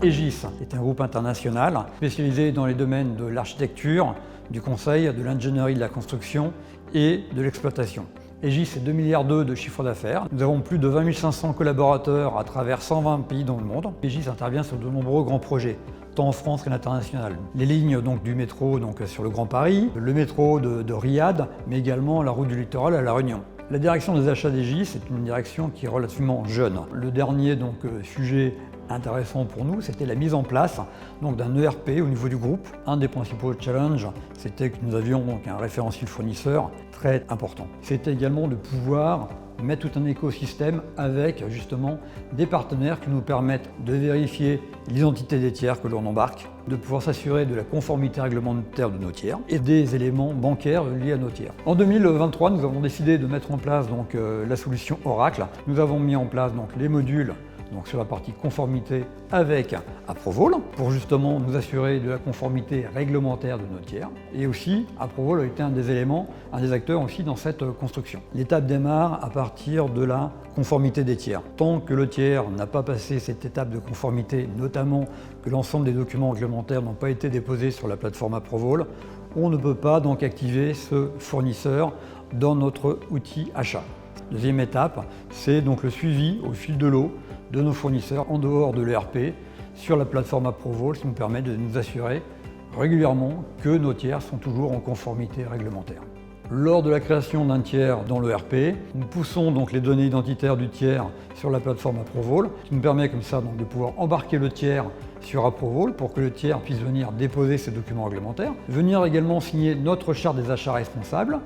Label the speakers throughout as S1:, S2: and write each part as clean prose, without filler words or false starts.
S1: Egis est un groupe international spécialisé dans les domaines de l'architecture, du conseil, de l'ingénierie de la construction et de l'exploitation. Egis, c'est 2,2 milliards de chiffre d'affaires. Nous avons plus de 20 500 collaborateurs à travers 120 pays dans le monde. Egis intervient sur de nombreux grands projets, tant en France qu'à l'international. Les lignes du métro sur le Grand Paris, le métro de Riyad, mais également la route du littoral à La Réunion. La direction des achats d'Egis est une direction qui est relativement jeune. Le dernier sujet intéressant pour nous, c'était la mise en place d'un ERP au niveau du groupe. Un des principaux challenges, c'était que nous avions un référentiel fournisseur très important. C'était également de pouvoir mettre tout un écosystème avec justement des partenaires qui nous permettent de vérifier l'identité des tiers que l'on embarque, de pouvoir s'assurer de la conformité réglementaire de nos tiers et des éléments bancaires liés à nos tiers. En 2023, nous avons décidé de mettre en place la solution Oracle. Nous avons mis en place les modules sur la partie conformité avec Approvol pour justement nous assurer de la conformité réglementaire de nos tiers. Et aussi, Approvol a été un des acteurs aussi dans cette construction. L'étape démarre à partir de la conformité des tiers. Tant que le tiers n'a pas passé cette étape de conformité, notamment que l'ensemble des documents réglementaires n'ont pas été déposés sur la plateforme Approvol, on ne peut pas activer ce fournisseur dans notre outil achat. Deuxième étape, c'est le suivi au fil de l'eau de nos fournisseurs en dehors de l'ERP sur la plateforme Approvol, qui nous permet de nous assurer régulièrement que nos tiers sont toujours en conformité réglementaire. Lors de la création d'un tiers dans l'ERP, nous poussons les données identitaires du tiers sur la plateforme Approvol, qui nous permet comme ça de pouvoir embarquer le tiers sur Approvol pour que le tiers puisse venir déposer ses documents réglementaires, venir également signer notre charte des achats responsables,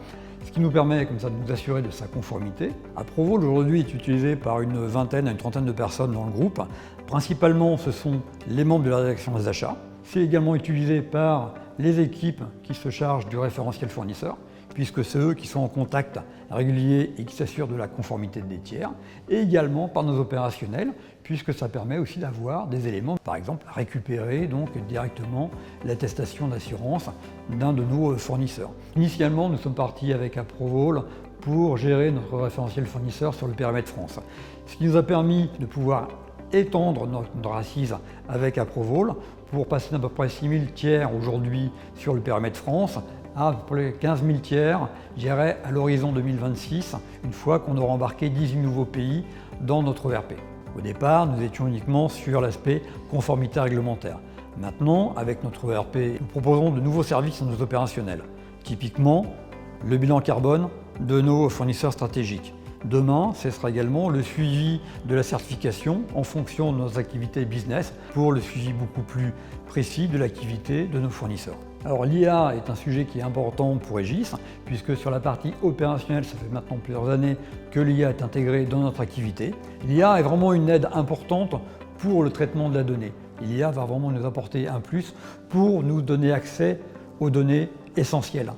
S1: ce qui nous permet comme ça de nous assurer de sa conformité. Approvol aujourd'hui est utilisé par une vingtaine à une trentaine de personnes dans le groupe. Principalement, ce sont les membres de la direction des achats. C'est également utilisé par les équipes qui se chargent du référentiel fournisseur, puisque c'est eux qui sont en contact régulier et qui s'assurent de la conformité des tiers, et également par nos opérationnels, puisque ça permet aussi d'avoir des éléments, par exemple récupérer directement l'attestation d'assurance d'un de nos fournisseurs. Initialement, nous sommes partis avec Approvol pour gérer notre référentiel fournisseur sur le périmètre France, ce qui nous a permis de pouvoir étendre notre assise avec Approvol pour passer d'à peu près 6 000 tiers aujourd'hui sur le périmètre France à peu près 15 000 tiers, à l'horizon 2026, une fois qu'on aura embarqué 18 nouveaux pays dans notre ERP. Au départ, nous étions uniquement sur l'aspect conformité réglementaire. Maintenant, avec notre ERP, nous proposons de nouveaux services à nos opérationnels. Typiquement, le bilan carbone de nos fournisseurs stratégiques. Demain, ce sera également le suivi de la certification en fonction de nos activités business pour le suivi beaucoup plus précis de l'activité de nos fournisseurs. Alors l'IA est un sujet qui est important pour Egis, puisque sur la partie opérationnelle, ça fait maintenant plusieurs années que l'IA est intégrée dans notre activité. L'IA est vraiment une aide importante pour le traitement de la donnée. L'IA va vraiment nous apporter un plus pour nous donner accès aux données essentielles.